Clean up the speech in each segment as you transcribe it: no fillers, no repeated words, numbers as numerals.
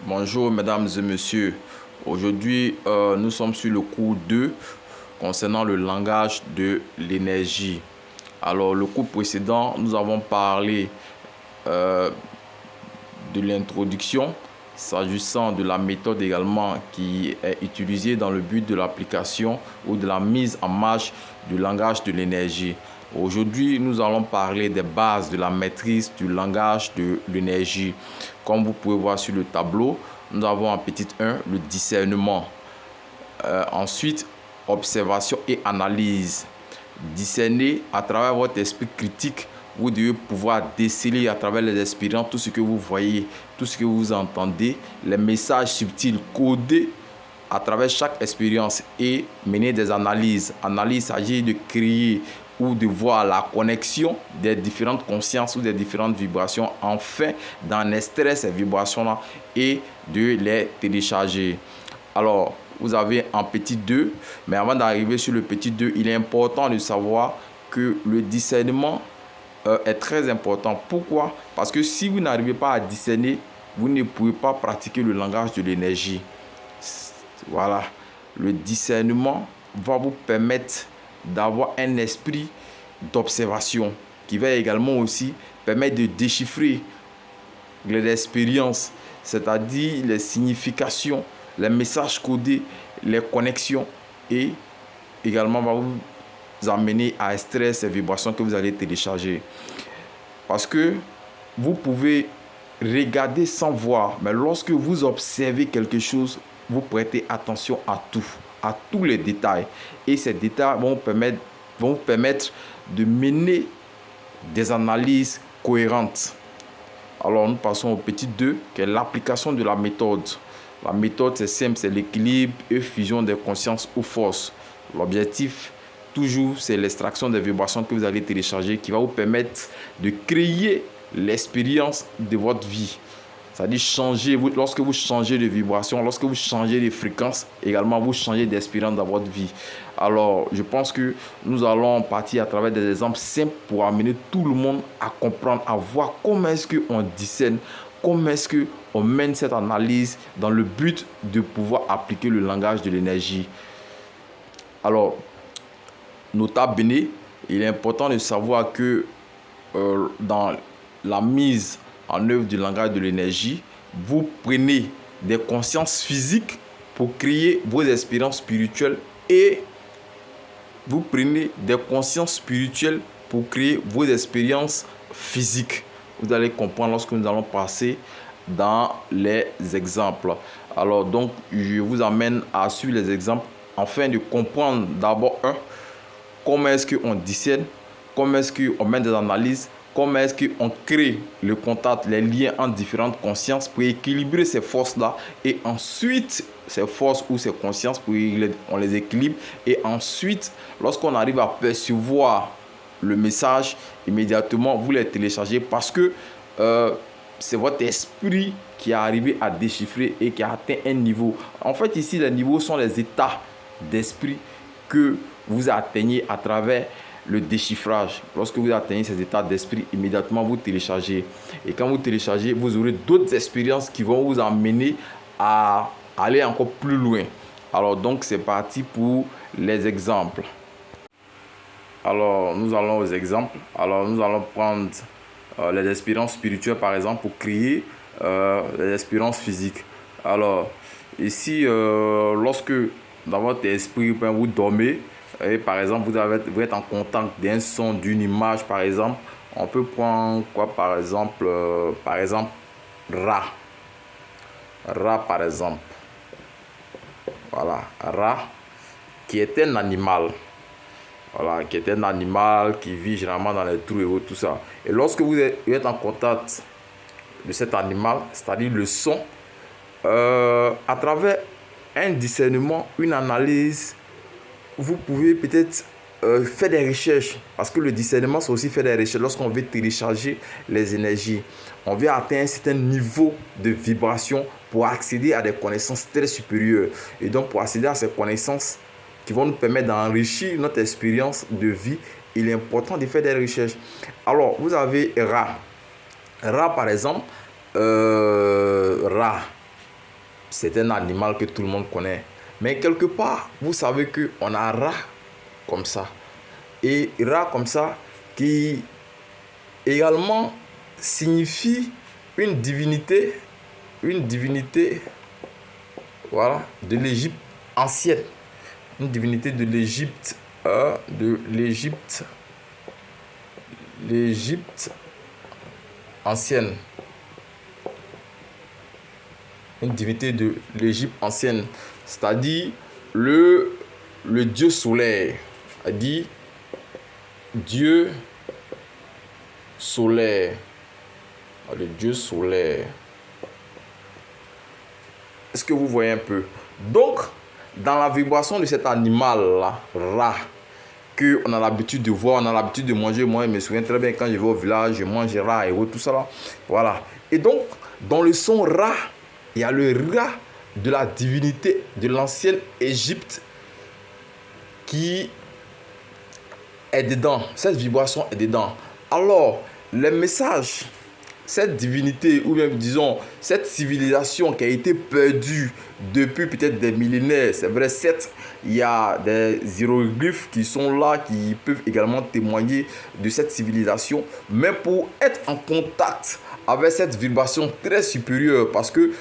Bonjour mesdames et messieurs, aujourd'hui nous sommes sur le cours 2 concernant le langage de l'énergie. Alors le cours précédent nous avons parlé de l'introduction s'agissant de la méthode également qui est utilisée dans le but de l'application ou de la mise en marche du langage de l'énergie. Aujourd'hui, nous allons parler des bases de la maîtrise du langage de l'énergie. Comme vous pouvez voir sur le tableau, nous avons en petit 1 le discernement. Ensuite, observation et analyse. Discerner à travers votre esprit critique. Vous devez pouvoir déceler à travers les expériences tout ce que vous voyez, tout ce que vous entendez, les messages subtils codés à travers chaque expérience et mener des analyses. Analyse, il s'agit de créer ou de voir la connexion des différentes consciences ou des différentes vibrations, afin d'en extraire ces vibrations-là et de les télécharger. Alors, vous avez en petit 2, mais avant d'arriver sur le petit 2, il est important de savoir que le discernement est très important. Pourquoi? Parce que si vous n'arrivez pas à discerner, vous ne pouvez pas pratiquer le langage de l'énergie. Voilà. Le discernement va vous permettre d'avoir un esprit d'observation qui va également aussi permettre de déchiffrer les expériences, c'est-à-dire les significations, les messages codés, les connexions, et également va vous amener à extraire ces vibrations que vous allez télécharger. Parce que vous pouvez regarder sans voir, mais lorsque vous observez quelque chose, vous prêtez attention à tous les détails. Et ces détails vont vous permettre de mener des analyses cohérentes. Alors nous passons au petit 2, qui est l'application de la méthode. La méthode, c'est simple, c'est l'équilibre et fusion des consciences ou forces. L'objectif, toujours, c'est l'extraction des vibrations que vous allez télécharger qui va vous permettre de créer l'expérience de votre vie. C'est-à-dire changer, lorsque vous changez de vibration, lorsque vous changez de fréquence, également vous changez d'expérience dans votre vie. Alors, je pense que nous allons partir à travers des exemples simples pour amener tout le monde à comprendre, à voir comment est-ce qu'on discerne, comment est-ce qu'on mène cette analyse dans le but de pouvoir appliquer le langage de l'énergie. Alors, nota bene, il est important de savoir que dans la mise en œuvre du langage de l'énergie, vous prenez des consciences physiques pour créer vos expériences spirituelles et vous prenez des consciences spirituelles pour créer vos expériences physiques. Vous allez comprendre lorsque nous allons passer dans les exemples. Alors donc, je vous amène à suivre les exemples afin de comprendre d'abord comment est-ce qu'on discerne, comment est-ce qu'on mène des analyses, comment est-ce qu'on crée le contact, les liens entre différentes consciences pour équilibrer ces forces-là, et ensuite ces forces ou ces consciences, on les équilibre, et ensuite lorsqu'on arrive à percevoir le message, immédiatement vous les téléchargez parce que c'est votre esprit qui est arrivé à déchiffrer et qui a atteint un niveau. En fait, ici, les niveaux sont les états d'esprit que vous atteignez à travers le déchiffrage. Lorsque vous atteignez ces états d'esprit, immédiatement vous téléchargez. Et quand vous téléchargez, vous aurez d'autres expériences qui vont vous amener à aller encore plus loin. Alors donc, c'est parti pour les exemples. Alors, nous allons aux exemples. Alors, nous allons prendre les expériences spirituelles, par exemple, pour créer les expériences physiques. Alors, ici, lorsque dans votre esprit, vous dormez, et par exemple, vous êtes en contact d'un son, d'une image, par exemple, on peut prendre quoi, par exemple, Ra. Ra, par exemple. Voilà, Ra, qui est un animal. Voilà, qui est un animal qui vit généralement dans les trous et autres, tout ça. Et lorsque vous êtes en contact de cet animal, c'est-à-dire le son, à travers un discernement, une analyse, vous pouvez peut-être faire des recherches, parce que le discernement, c'est aussi faire des recherches. Lorsqu'on veut télécharger les énergies, on veut atteindre un certain niveau de vibration pour accéder à des connaissances très supérieures. Et donc, pour accéder à ces connaissances qui vont nous permettre d'enrichir notre expérience de vie, il est important de faire des recherches. Alors, vous avez Ra. Ra, par exemple, Ra. c'est un animal que tout le monde connaît. Mais quelque part, vous savez qu'on a Ra comme ça. Et Ra comme ça, qui également signifie une divinité, voilà, de l'Égypte ancienne. Une divinité de l'Égypte, l'Égypte ancienne. Une divinité de l'Égypte ancienne, c'est-à-dire le dieu soleil, c'est-à-dire Dieu solaire, le dieu solaire. Est-ce que vous voyez un peu? Donc, dans la vibration de cet animal-là, Ra, qu'on a l'habitude de voir, on a l'habitude de manger. Moi, je me souviens très bien quand je vais au village, je mange Ra et tout ça là. Voilà. Et donc, dans le son Ra, il y a le Ra de la divinité de l'ancienne Égypte qui est dedans. Cette vibration est dedans. Alors, les messages, cette divinité, ou même disons, cette civilisation qui a été perdue depuis peut-être des millénaires, c'est vrai, certes, il y a des hiéroglyphes qui sont là, qui peuvent également témoigner de cette civilisation, mais pour être en contact avec cette vibration très supérieure, parce que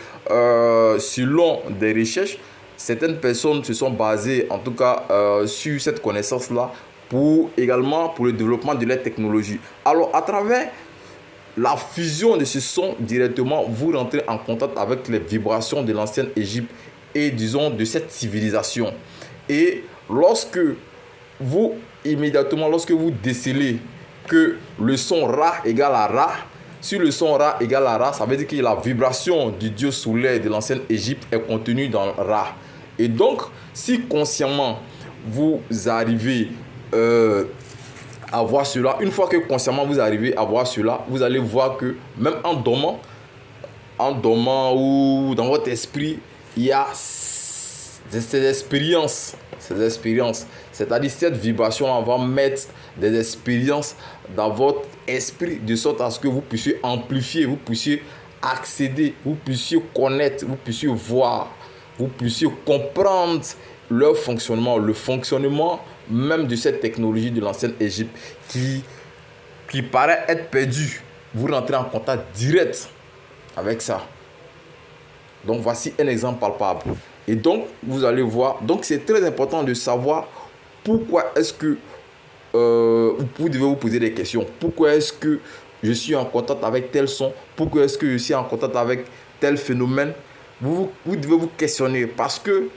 selon des recherches, certaines personnes se sont basées, en tout cas, sur cette connaissance-là, pour le développement de la technologie. Alors, à travers la fusion de ce son, directement, vous rentrez en contact avec les vibrations de l'ancienne Égypte et, disons, de cette civilisation. Et lorsque vous décelez que le son Ra égale à Ra, si le son Ra égale à Ra, ça veut dire que la vibration du dieu soleil de l'ancienne Égypte est contenue dans Ra. Et donc, si consciemment, vous arrivez à voir cela, une fois que consciemment vous arrivez à voir cela, vous allez voir que même en dormant ou dans votre esprit, il y a ces expériences. C'est-à-dire cette vibration va mettre des expériences dans votre esprit de sorte à ce que vous puissiez amplifier, vous puissiez accéder, vous puissiez connaître, vous puissiez voir, vous puissiez comprendre leur fonctionnement, le fonctionnement même de cette technologie de l'ancienne Égypte qui paraît être perdue. Vous rentrez en contact direct avec ça. Donc voici un exemple palpable. Et donc vous allez voir, donc c'est très important de savoir pourquoi est-ce que vous devez vous poser des questions. Pourquoi est-ce que je suis en contact avec tel son? Pourquoi est-ce que je suis en contact avec tel phénomène? Vous devez vous questionner parce que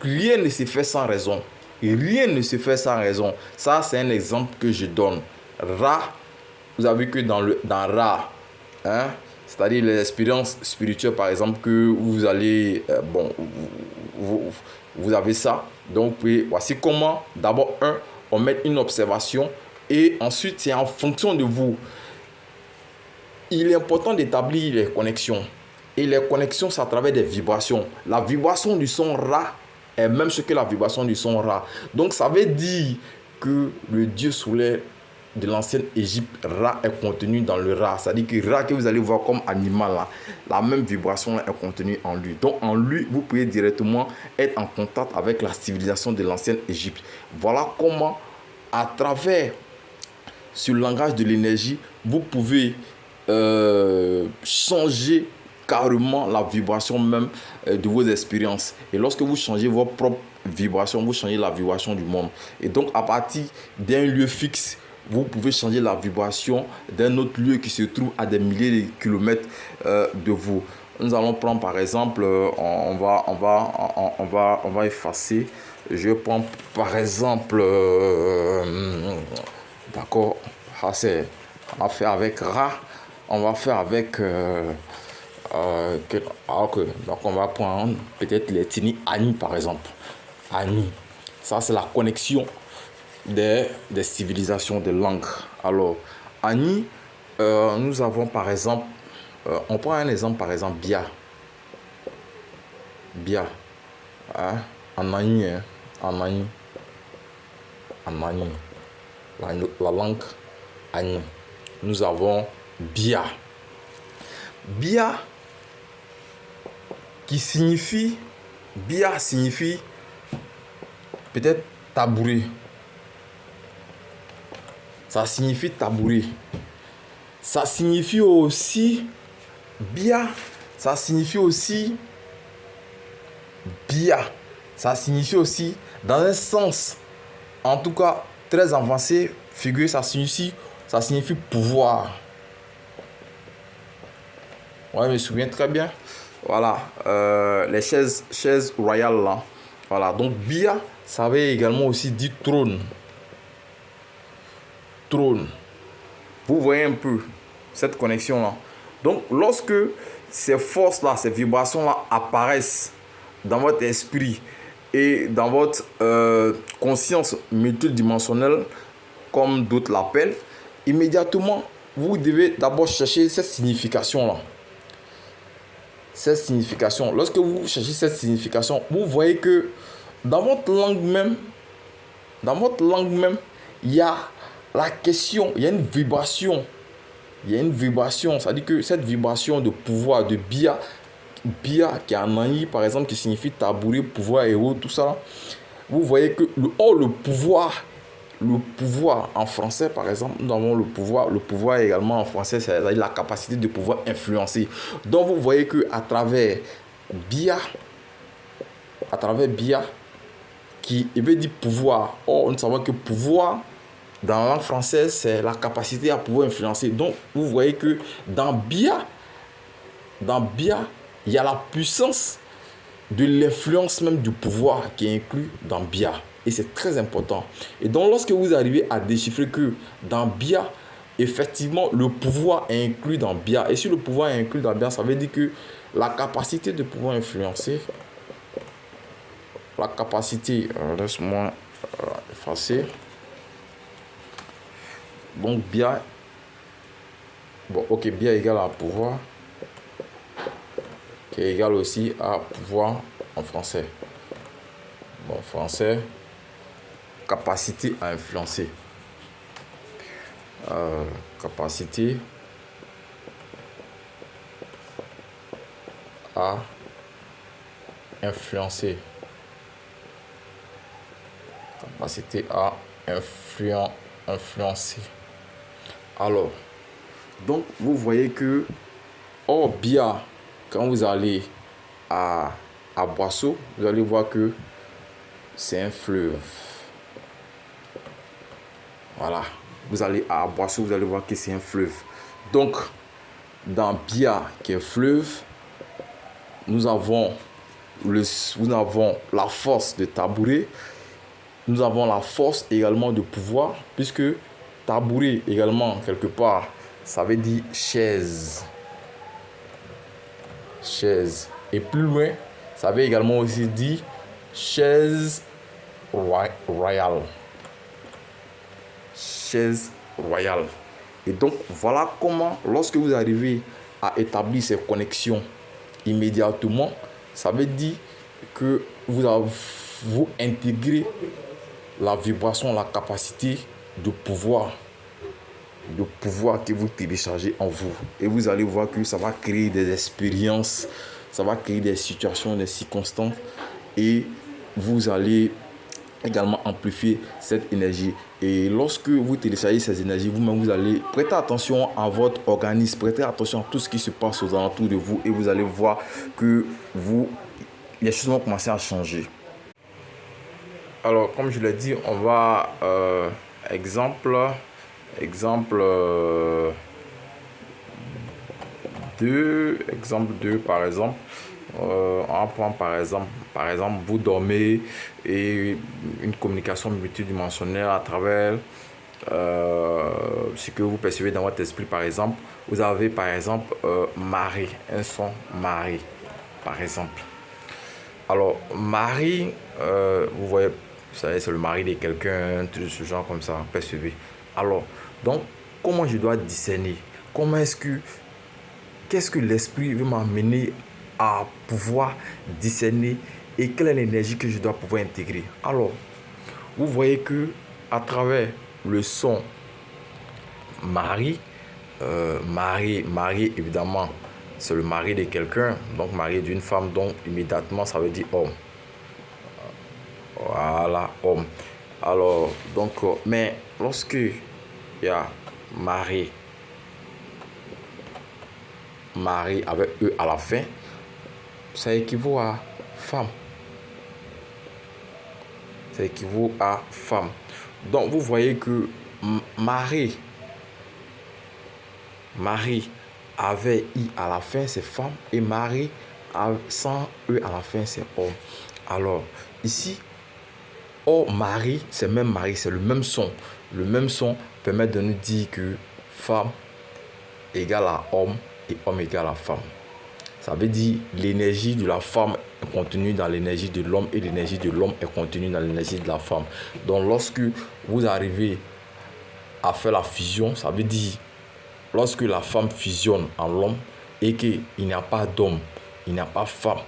rien ne se fait sans raison. Rien ne se fait sans raison. Ça, c'est un exemple que je donne. Ra, vous avez vu que dans Ra, hein, c'est-à-dire les expériences spirituelles, par exemple, que vous allez, vous avez ça. Donc, voici comment, d'abord, on met une observation et ensuite, c'est en fonction de vous. Il est important d'établir les connexions. Et les connexions, c'est à travers des vibrations. La vibration du son Ra est même ce que la vibration du son Ra. Donc, ça veut dire que le dieu soleil de l'ancienne Égypte, Ra, est contenu dans le Ra. C'est-à-dire que Ra, que vous allez voir comme animal, là, la même vibration est contenue en lui. Donc, en lui, vous pouvez directement être en contact avec la civilisation de l'ancienne Égypte. Voilà comment, à travers ce langage de l'énergie, vous pouvez changer carrément la vibration même de vos expériences. Et lorsque vous changez vos propres vibrations, vous changez la vibration du monde. Et donc, à partir d'un lieu fixe, vous pouvez changer la vibration d'un autre lieu qui se trouve à des milliers de kilomètres de vous. Nous allons prendre par exemple, on va effacer. Je prends par exemple, d'accord, on va faire avec Ra, on va faire avec donc on va prendre peut-être les Tini Ani par exemple. Ani, ça c'est la connexion des civilisations, des langues. Alors, Ani, nous avons par exemple, on prend un exemple par exemple, Bia. Bia, hein? En Ani, hein? En Ani. En Ani. La langue Ani. Nous avons Bia. Bia qui signifie, Bia signifie peut-être tabouret. Ça signifie tabouret. Ça signifie aussi, Bia, ça signifie aussi, Bia. Ça signifie aussi, dans un sens, en tout cas très avancé, figurez, ça signifie pouvoir. Ouais, je me souviens très bien. Voilà, les chaises royales là. Voilà, donc Bia, ça veut également aussi dire trône. Trône. Vous voyez un peu cette connexion là. Donc, lorsque ces forces là, ces vibrations là apparaissent dans votre esprit et dans votre conscience multidimensionnelle, comme d'autres l'appellent, immédiatement, vous devez d'abord chercher cette signification là. Cette signification. Lorsque vous cherchez cette signification, vous voyez que dans votre langue même, il y a la question, il y a une vibration. C'est-à-dire que cette vibration de pouvoir, de Bia qui est en Nani, par exemple, qui signifie tabouret, pouvoir, héros, tout ça. Vous voyez que le pouvoir en français, par exemple, nous avons le pouvoir également en français, c'est-à-dire la capacité de pouvoir influencer. Donc vous voyez que à travers Bia, qui veut dire pouvoir. Or, nous savons que pouvoir, dans la langue française, c'est la capacité à pouvoir influencer. Donc, vous voyez que dans Bia, il y a la puissance de l'influence même du pouvoir qui est inclus dans Bia. Et c'est très important. Et donc, lorsque vous arrivez à déchiffrer que dans Bia, effectivement, le pouvoir est inclus dans Bia. Et si le pouvoir est inclus dans Bia, ça veut dire que la capacité de pouvoir influencer, la capacité, laisse-moi effacer. Donc, Bia, Bia égale à pouvoir, qui est égal aussi à pouvoir en français. Bon, français, capacité à influencer. Capacité à influencer. Capacité à influencer. Alors, donc vous voyez que Bia, quand vous allez à Boisseau, vous allez voir que c'est un fleuve. Voilà, vous allez à Boisseau, vous allez voir que c'est un fleuve. Donc, dans Bia, qui est fleuve, nous avons la force de tabouret, nous avons la force également de pouvoir, puisque tabouret également, quelque part, ça veut dire chaise. Chaise. Et plus loin, ça veut également aussi dire chaise royale. Chaise royale. Et donc, voilà comment, lorsque vous arrivez à établir ces connexions immédiatement, ça veut dire que vous intégrez la vibration, la capacité de pouvoir que vous téléchargez en vous. Et vous allez voir que ça va créer des expériences, ça va créer des situations, des circonstances. Et vous allez également amplifier cette énergie. Et lorsque vous téléchargez ces énergies, vous-même, vous allez prêter attention à votre organisme, prêter attention à tout ce qui se passe aux alentours de vous. Et vous allez voir que les choses vont commencer à changer. Alors, comme je l'ai dit, on va, exemple 2, par exemple. On prend par exemple, vous dormez et une communication multidimensionnelle à travers ce que vous percevez dans votre esprit. Par exemple, vous avez par exemple Marie, un son Marie, par exemple. Alors, Marie, vous voyez, vous savez, c'est le mari de quelqu'un, tout ce genre comme ça, percevez. Alors, donc, comment je dois discerner? Qu'est-ce que l'esprit veut m'amener à pouvoir discerner et quelle est l'énergie que je dois pouvoir intégrer? Alors, vous voyez que à travers le son Marie, évidemment, c'est le mari de quelqu'un, donc mari d'une femme, donc immédiatement ça veut dire homme. Voilà, homme. Alors, donc, mais lorsque il y a mari, mari avec E à la fin, ça équivaut à femme. Ça équivaut à femme. Donc, vous voyez que mari avec I à la fin, c'est femme. Et mari sans E à la fin, c'est homme. Alors, ici, oh, mari, c'est même mari, c'est le même son. Le même son permet de nous dire que femme égale à homme et homme égale à femme. Ça veut dire l'énergie de la femme est contenue dans l'énergie de l'homme et l'énergie de l'homme est contenue dans l'énergie de la femme. Donc lorsque vous arrivez à faire la fusion, ça veut dire lorsque la femme fusionne en l'homme et qu'il n'y a pas d'homme, il n'y a pas de femme,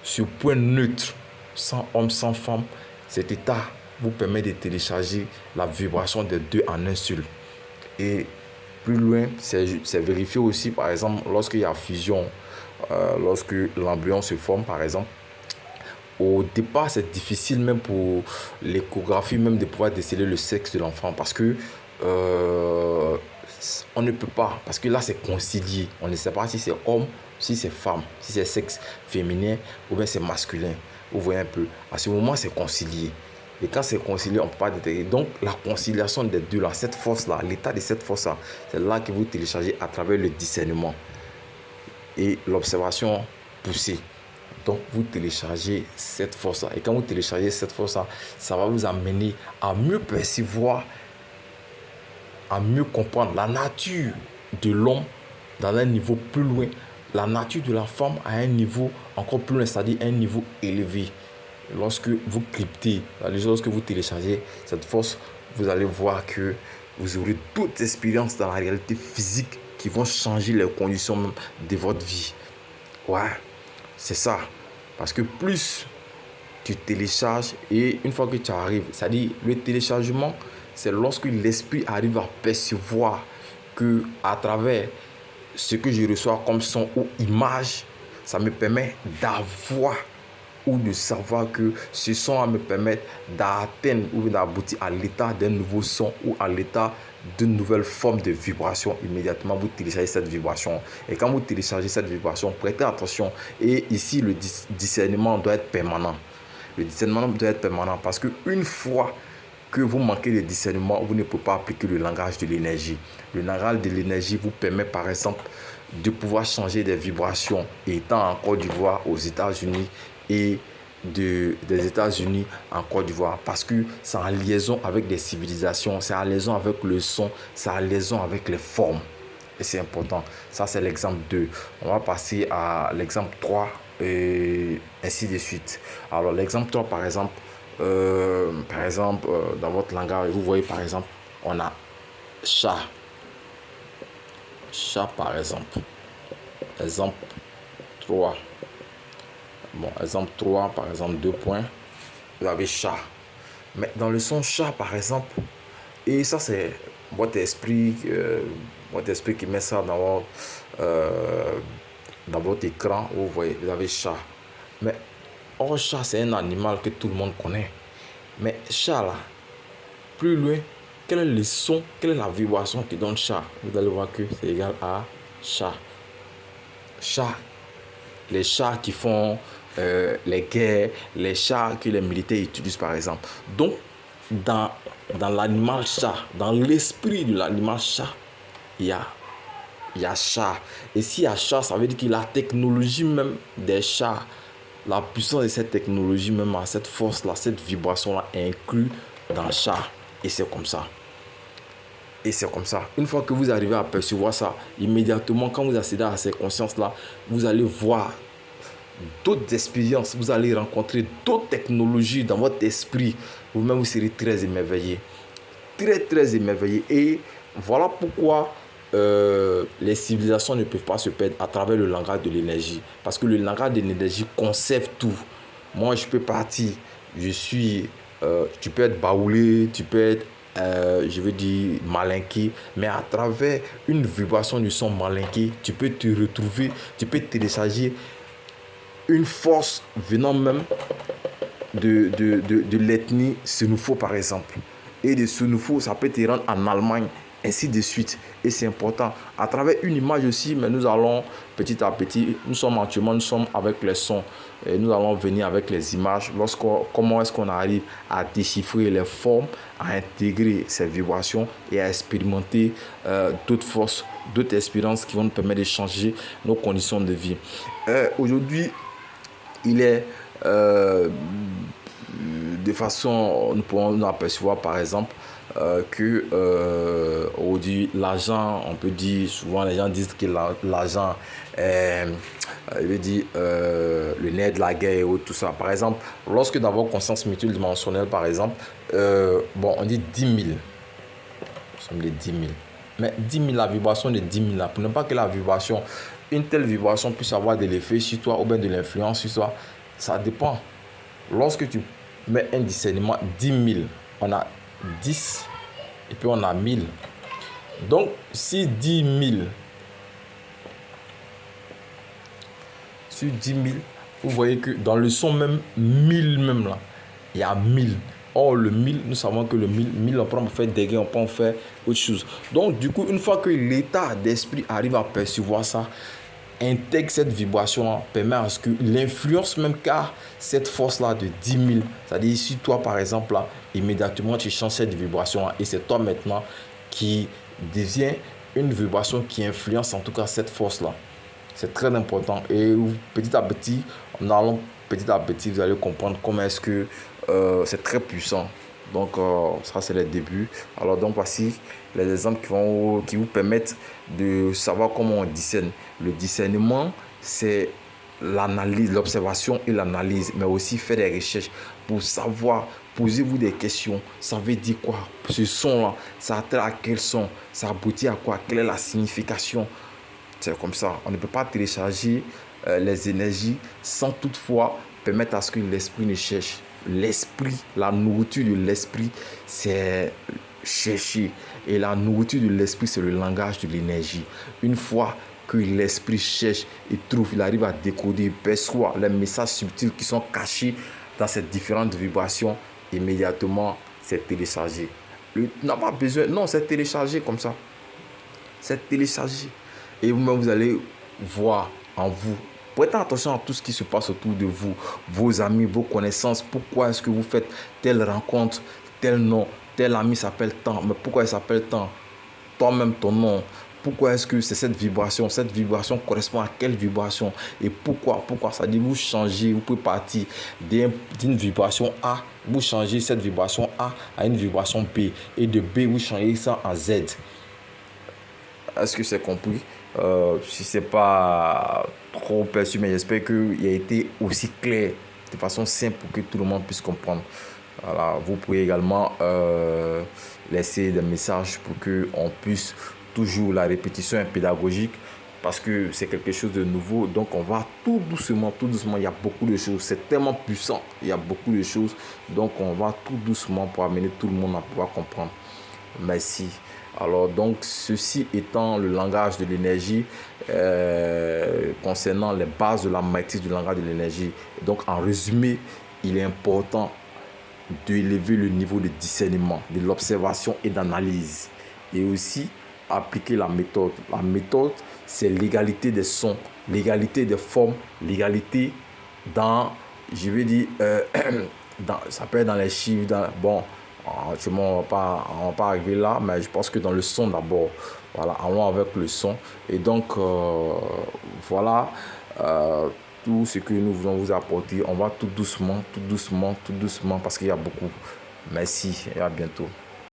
sur point neutre, sans homme, sans femme, cet état vous permet de télécharger la vibration des deux en un seul. Et plus loin, c'est vérifié aussi, par exemple, lorsqu'il y a fusion, lorsque l'embryon se forme, par exemple. Au départ, c'est difficile même pour l'échographie, même de pouvoir déceler le sexe de l'enfant parce que on ne peut pas, parce que là, c'est concilié. On ne sait pas si c'est homme, si c'est femme, si c'est sexe féminin ou bien c'est masculin. Vous voyez un peu. À ce moment, c'est concilié. Et quand c'est concilié, on ne peut pas détecter. Donc, la conciliation des deux, là, cette force-là, l'état de cette force-là, c'est là que vous téléchargez à travers le discernement et l'observation poussée. Donc, vous téléchargez cette force-là. Et quand vous téléchargez cette force-là, ça va vous amener à mieux percevoir, à mieux comprendre la nature de l'homme dans un niveau plus loin, la nature de la femme à un niveau encore plus loin, c'est-à-dire un niveau élevé. Lorsque vous cryptez, lorsque vous téléchargez cette force, vous allez voir que vous aurez toute expérience dans la réalité physique qui vont changer les conditions même de votre vie. Ouais, c'est ça. Parce que plus tu télécharges et une fois que tu arrives, c'est-à-dire le téléchargement, c'est lorsque l'esprit arrive à percevoir que à travers ce que je reçois comme son ou image, ça me permet d'avoir ou de savoir que ce son va me permettre d'atteindre ou d'aboutir à l'état d'un nouveau son ou à l'état d'une nouvelle forme de vibration. Immédiatement, vous téléchargez cette vibration. Et quand vous téléchargez cette vibration, prêtez attention. Et ici, le discernement doit être permanent. Le discernement doit être permanent parce qu'une fois que vous manquez de discernement, vous ne pouvez pas appliquer le langage de l'énergie. Le langage de l'énergie vous permet, par exemple, de pouvoir changer des vibrations étant en Côte d'Ivoire, aux États-Unis et des États-Unis en Côte d'Ivoire parce que c'est en liaison avec des civilisations, c'est en liaison avec le son, c'est en liaison avec les formes. Et c'est important. Ça, c'est l'exemple 2. On va passer à l'exemple 3 et ainsi de suite. Alors, l'exemple 3, par exemple, dans votre langage, vous voyez, par exemple, on a chat. Chat, par exemple. Exemple 3. Bon, exemple 3, par exemple, 2 points. Vous avez chat. Mais dans le son chat, par exemple, et ça, c'est votre esprit qui met ça dans votre écran. Vous voyez, vous avez chat. Mais or, chat, c'est un animal que tout le monde connaît. Mais chat, là, plus loin, quel est le son, quelle est la vibration qui donne chat? Vous allez voir que c'est égal à chat. Chat, les chats qui font les guerres, les chats que les militaires utilisent par exemple. Donc, dans l'animal chat, dans l'esprit de l'animal chat, il y a chat. Et s'il y a chat, ça veut dire que la technologie même des chats, la puissance de cette technologie même, cette force-là, cette vibration-là est inclue dans chat. Et c'est comme ça. Et c'est comme ça. Une fois que vous arrivez à percevoir ça, immédiatement, quand vous accédez à ces consciences-là, vous allez voir d'autres expériences, vous allez rencontrer d'autres technologies dans votre esprit. Vous-même, vous serez très émerveillé. Très, très émerveillé. Et voilà pourquoi les civilisations ne peuvent pas se perdre à travers le langage de l'énergie. Parce que le langage de l'énergie conserve tout. Moi, je peux partir. Tu peux être baoulé, tu peux être je veux dire, malinqué, mais à travers une vibration du son malinqué, tu peux te retrouver, tu peux télécharger une force venant même de l'ethnie Sénoufo par exemple. Et de Sénoufo, ça peut te rendre en Allemagne, ainsi de suite. Et c'est important. À travers une image aussi, mais nous allons petit à petit, nous sommes avec les sons. Et nous allons venir avec les images. Comment est-ce qu'on arrive à déchiffrer les formes, à intégrer ces vibrations et à expérimenter d'autres forces, d'autres expériences qui vont nous permettre de changer nos conditions de vie. Aujourd'hui, il est de façon, nous pouvons nous apercevoir par exemple que aujourd'hui l'argent, on peut dire souvent, les gens disent que l'argent est, je veux dire, le nerf de la guerre et tout ça. Par exemple, lorsque dans votre conscience multidimensionnelle par exemple, on dit 10 000, nous sommes les 10 000, mais 10 000, la vibration de 10 000 là, pour ne pas que la vibration, une telle vibration puisse avoir de l'effet sur toi ou bien de l'influence sur toi, ça dépend. Lorsque tu mets un discernement 10 000, on a 10 et puis on a 1000. Donc, si 10 000, sur 10 000, vous voyez que dans le son même 1000 même là, il y a 1000. Or, le 1000, nous savons que le 1000, on peut en faire des gains, on peut en faire autre chose. Donc, du coup, une fois que l'état d'esprit arrive à percevoir ça, intègre cette vibration-là, permet à ce que l'influence même qu'a cette force-là de 10 000, c'est-à-dire si toi, par exemple, là, immédiatement, tu changes cette vibration-là et c'est toi maintenant qui devient une vibration qui influence en tout cas cette force-là. C'est très important et petit à petit, vous allez comprendre comment est-ce que c'est très puissant. Donc, ça, c'est le début. Alors, donc, voici les exemples qui vous permettent de savoir comment on discerne. Le discernement, c'est l'analyse, l'observation et l'analyse, mais aussi faire des recherches pour savoir. Posez-vous des questions. Ça veut dire quoi? Ce son-là, ça a trait à quel son? Ça aboutit à quoi? Quelle est la signification? C'est comme ça. On ne peut pas télécharger les énergies sans toutefois permettre à ce que l'esprit ne cherche. L'esprit, la nourriture de l'esprit, c'est chercher. Et la nourriture de l'esprit, c'est le langage de l'énergie. Une fois que l'esprit cherche et trouve, il arrive à décoder, perçoit les messages subtils qui sont cachés dans ces différentes vibrations, immédiatement, c'est téléchargé. Tu n'as pas besoin, non, c'est téléchargé comme ça. C'est téléchargé. Et vous-même, vous allez voir en vous. Prêtez attention à tout ce qui se passe autour de vous, vos amis, vos connaissances. Pourquoi est-ce que vous faites telle rencontre, tel nom, tel ami s'appelle tant? Mais pourquoi il s'appelle tant? Toi-même, ton nom. Pourquoi est-ce que c'est cette vibration? Cette vibration correspond à quelle vibration? Et pourquoi? Ça dit vous changez, vous pouvez partir d'une vibration A, vous changez cette vibration A à une vibration B. Et de B, vous changez ça en Z. Est-ce que c'est compris? Si ce n'est pas trop perçu, mais j'espère qu'il a été aussi clair de façon simple pour que tout le monde puisse comprendre. Voilà, vous pouvez également laisser des messages pour qu'on puisse toujours, la répétition est pédagogique parce que c'est quelque chose de nouveau. Donc on va tout doucement, il y a beaucoup de choses. C'est tellement puissant, il y a beaucoup de choses. Donc on va tout doucement pour amener tout le monde à pouvoir comprendre. Merci. Alors donc ceci étant le langage de l'énergie concernant les bases de la maîtrise du langage de l'énergie. Donc en résumé, il est important d'élever le niveau de discernement, de l'observation et d'analyse. Et aussi appliquer la méthode. La méthode, c'est l'égalité des sons, l'égalité des formes, l'égalité dans, je vais dire, ça peut être dans les chiffres, on va pas arriver là, mais je pense que dans le son d'abord. Voilà, allons avec le son. Et donc, voilà tout ce que nous voulons vous apporter. On va tout doucement, parce qu'il y a beaucoup. Merci et à bientôt.